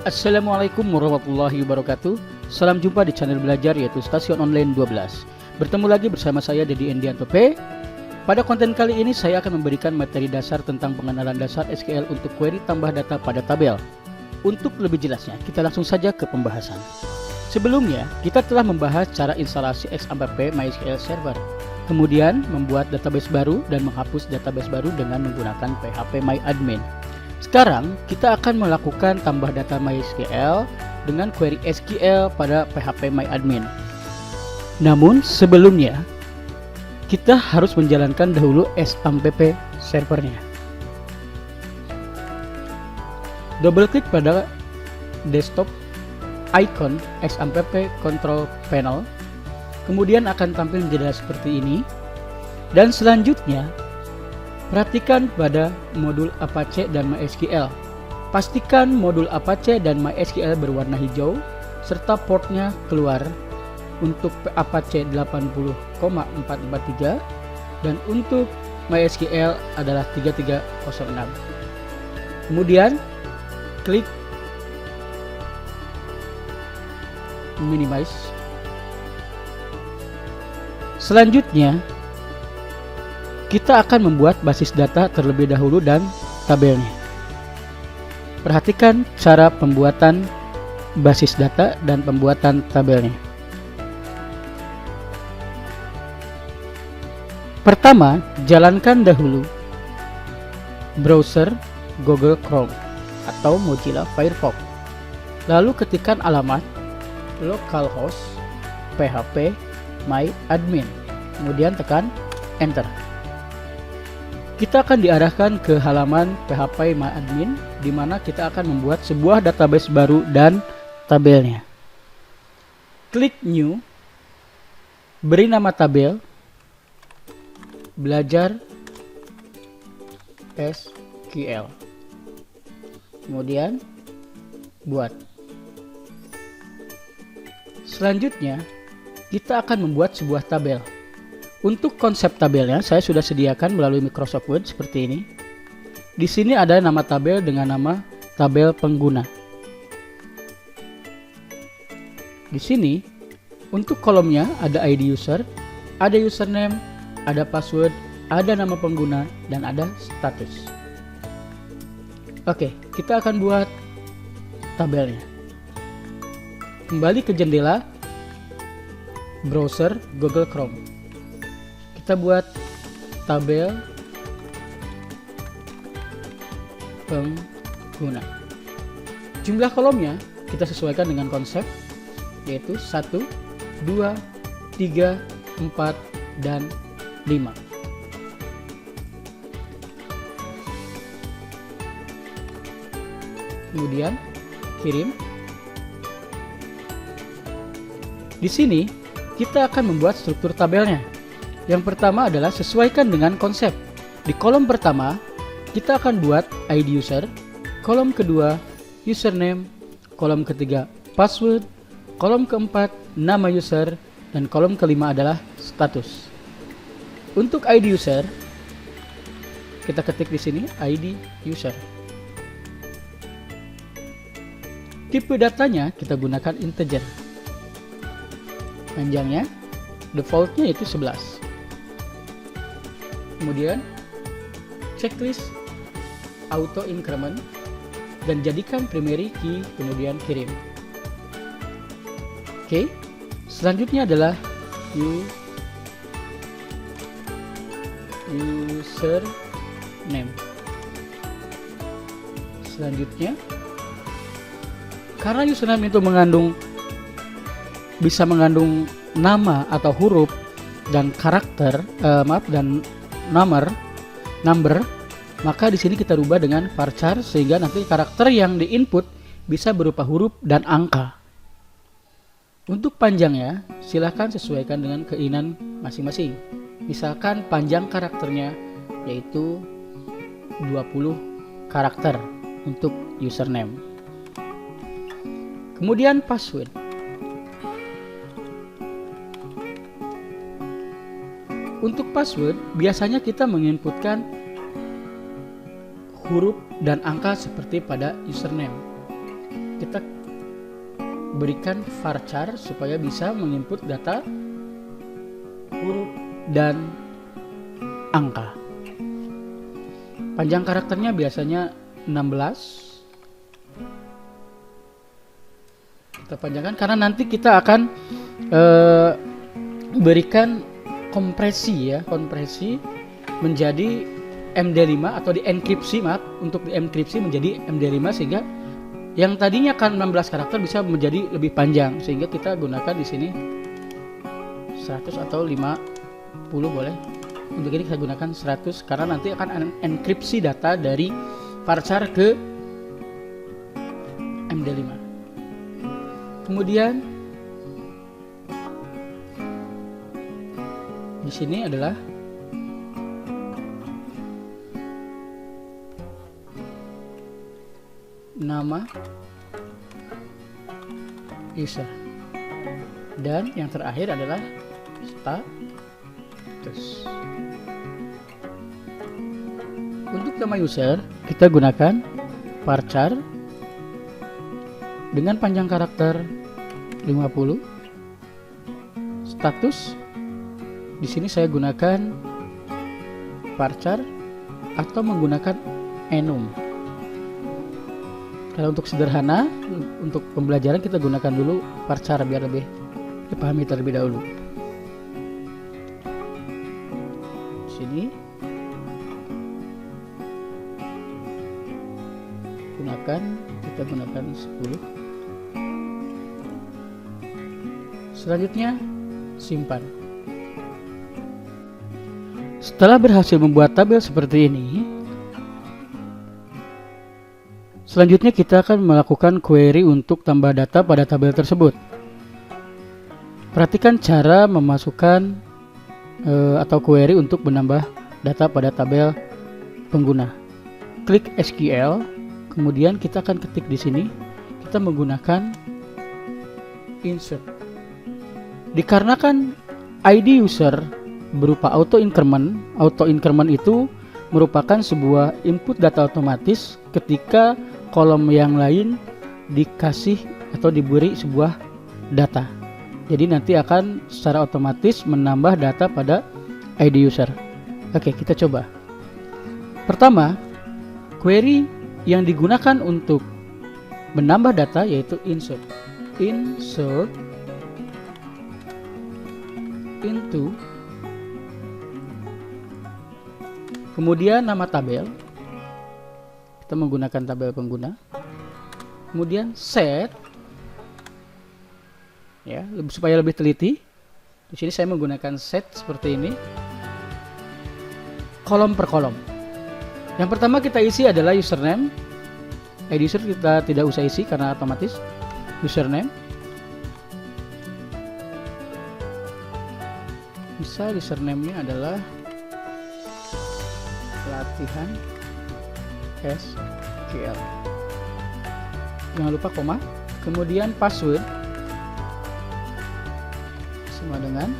Assalamualaikum warahmatullahi wabarakatuh. Salam jumpa di channel belajar yaitu Stasiun Online 12. Bertemu lagi bersama saya Dedi Endianto P. Pada konten kali ini saya akan memberikan materi dasar tentang pengenalan dasar SQL untuk query tambah data pada tabel. Untuk lebih jelasnya, kita langsung saja ke pembahasan. Sebelumnya, kita telah membahas cara instalasi XAMPP MySQL Server. Kemudian, membuat database baru dan menghapus database baru dengan menggunakan PHP MyAdmin. Sekarang kita akan melakukan tambah data MySQL dengan query SQL pada PHP MyAdmin. Namun sebelumnya kita harus menjalankan dahulu XAMPP servernya. Double klik pada desktop icon XAMPP control panel, kemudian akan tampil jendela seperti ini, dan selanjutnya perhatikan pada modul Apache dan MySQL. Pastikan modul Apache dan MySQL berwarna hijau serta portnya keluar. Untuk Apache 80,443 dan untuk MySQL adalah 3306. Kemudian klik minimize. Selanjutnya kita akan membuat basis data terlebih dahulu dan tabelnya. Perhatikan cara pembuatan basis data dan pembuatan tabelnya. Pertama, jalankan dahulu browser Google Chrome atau Mozilla Firefox. Lalu ketikkan alamat localhost php myadmin. Kemudian tekan enter. Kita akan diarahkan ke halaman PHP MyAdmin di mana kita akan membuat sebuah database baru dan tabelnya. Klik New, beri nama tabel Belajar SQL. Kemudian buat. Selanjutnya, kita akan membuat sebuah tabel. Untuk konsep tabelnya saya sudah sediakan melalui Microsoft Word seperti ini. Di sini ada nama tabel dengan nama tabel pengguna. Di sini untuk kolomnya ada ID user, ada username, ada password, ada nama pengguna, dan ada status. Oke, kita akan buat tabelnya. Kembali ke jendela browser Google Chrome. Kita buat tabel pengguna. Jumlah kolomnya kita sesuaikan dengan konsep, yaitu 1, 2, 3, 4, dan 5. Kemudian kirim. Di sini kita akan membuat struktur tabelnya. Yang pertama adalah sesuaikan dengan konsep. Di kolom pertama, kita akan buat ID user, kolom kedua, username, kolom ketiga, password, kolom keempat, nama user, dan kolom kelima adalah status. Untuk ID user, kita ketik di sini ID user. Tipe datanya kita gunakan integer. Panjangnya, defaultnya itu 11. Kemudian checklist auto increment dan jadikan primary key, kemudian kirim. Oke, selanjutnya adalah username. Selanjutnya, karena username itu bisa mengandung nama atau huruf dan karakter, dan number, maka di sini kita rubah dengan varchar sehingga nanti karakter yang diinput bisa berupa huruf dan angka. Untuk panjangnya, silahkan sesuaikan dengan keinginan masing-masing. Misalkan panjang karakternya yaitu 20 karakter untuk username. Kemudian password. Untuk password, biasanya kita menginputkan huruf dan angka seperti pada username. kita berikan varchar supaya bisa menginput data huruf dan angka. Panjang karakternya biasanya 16. Kita panjangkan karena nanti kita akan berikan kompresi menjadi MD5 atau dienkripsi, untuk dienkripsi menjadi MD5 sehingga yang tadinya kan 16 karakter bisa menjadi lebih panjang, sehingga kita gunakan di sini 100 atau 50 boleh. Untuk ini kita gunakan 100 karena nanti akan enkripsi data dari varchar ke MD5. Kemudian di sini adalah nama user, dan yang terakhir adalah status. Untuk nama user kita gunakan varchar dengan panjang karakter 50. Status di sini saya gunakan varchar atau menggunakan enum. Kalau untuk sederhana, untuk pembelajaran kita gunakan dulu varchar biar lebih dipahami terlebih dahulu. Di sini kita gunakan 10. Selanjutnya simpan. Setelah berhasil membuat tabel seperti ini, selanjutnya kita akan melakukan query untuk tambah data pada tabel tersebut. Perhatikan cara memasukkan atau query untuk menambah data pada tabel pengguna. Klik SQL, kemudian kita akan ketik di sini. Kita menggunakan insert. Dikarenakan ID user berupa auto increment itu merupakan sebuah input data otomatis ketika kolom yang lain dikasih atau diberi sebuah data. Jadi nanti akan secara otomatis menambah data pada ID user. Oke, kita coba. Pertama, query yang digunakan untuk menambah data yaitu insert into, kemudian nama tabel, kita menggunakan tabel pengguna, kemudian set, ya, supaya lebih teliti. Di sini saya menggunakan set seperti ini, kolom per kolom. Yang pertama kita isi adalah username. ID user kita tidak usah isi karena otomatis. Username, misal username-nya adalah latihan SQL. Jangan lupa koma. Kemudian password sama dengan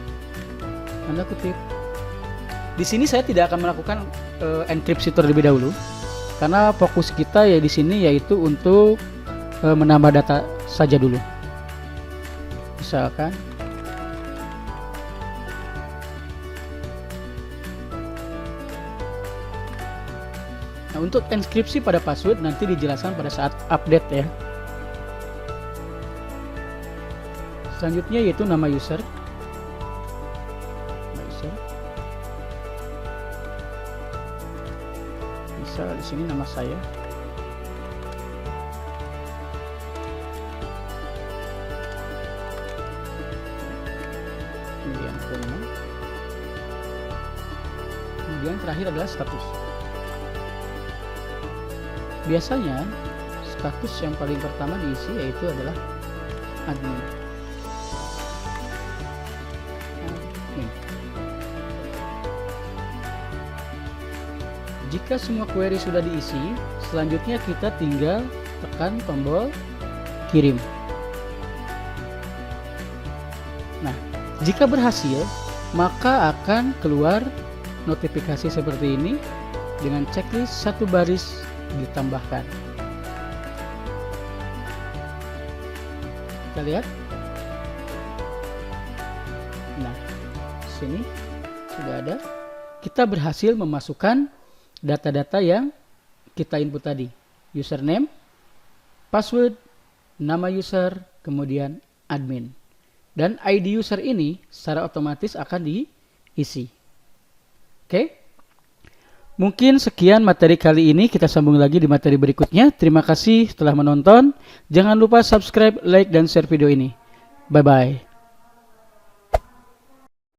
tanda kutip. Di sini saya tidak akan melakukan enkripsi terlebih dahulu karena fokus kita ya di sini yaitu untuk menambah data saja dulu. Misalkan untuk enkripsi pada password nanti dijelaskan pada saat update ya. Selanjutnya yaitu nama user. Misal di sini nama saya. Kemudian koma. Kemudian terakhir adalah status. Biasanya status yang paling pertama diisi yaitu adalah admin. Jika semua query sudah diisi, selanjutnya kita tinggal tekan tombol kirim. Nah, jika berhasil, maka akan keluar notifikasi seperti ini dengan checklist satu baris ditambahkan. Kita lihat. Nah, sini sudah ada. Kita berhasil memasukkan data-data yang kita input tadi. Username, password, nama user, kemudian admin. Dan ID user ini secara otomatis akan diisi. Oke. Mungkin sekian materi kali ini, kita sambung lagi di materi berikutnya. Terima kasih telah menonton. Jangan lupa subscribe, like, dan share video ini. Bye-bye.